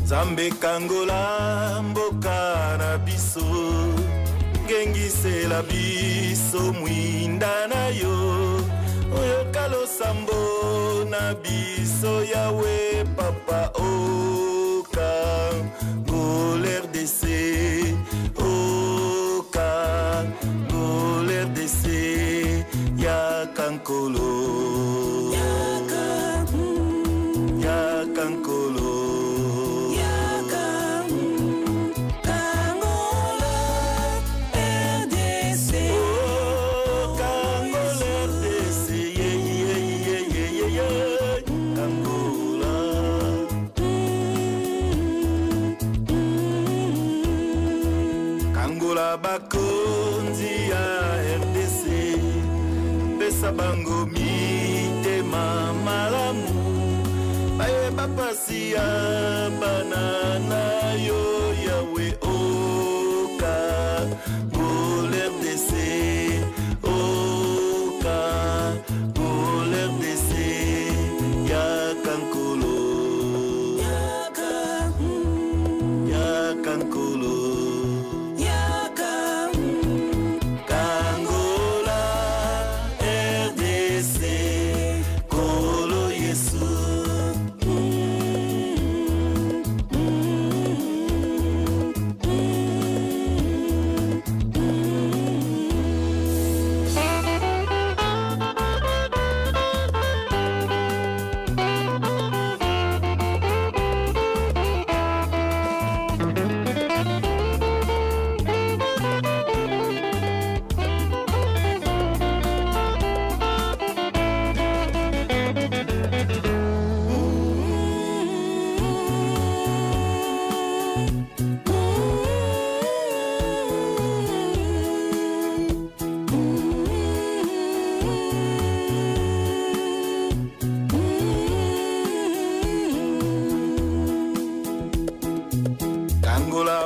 Zambe kangola mboka na biso, gengisela biso mwinda na yo, oyoka losambo na biso yawe papa oka goler dese oka goler dese ya kankolo ya kankolo. Bakonzi ya RDC pesa bango mitema malamu bayeba pasi ya banana yo yawe oka pour RDC oka pour RDC ya kankolo ya kankolo.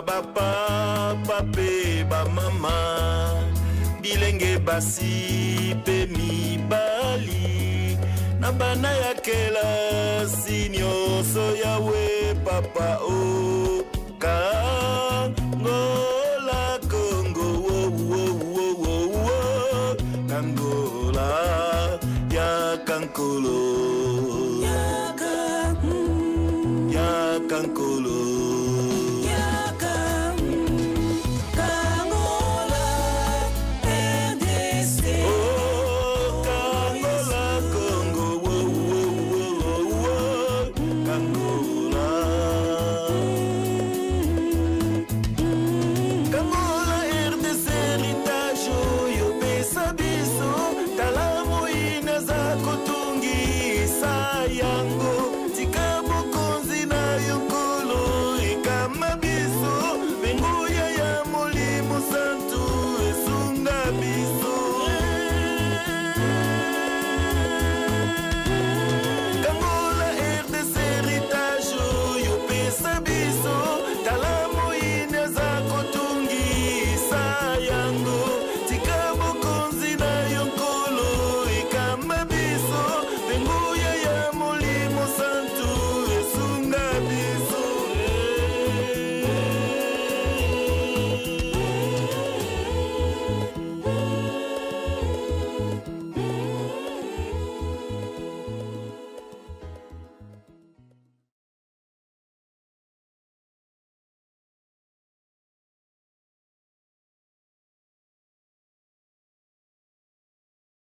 Bapa pe ba mama bilenge basi pe mibali na bana ya kelasi nyonso yawe papa o kangola Kongo wo wo wo wo wo kangola ya kankolo ya kankolo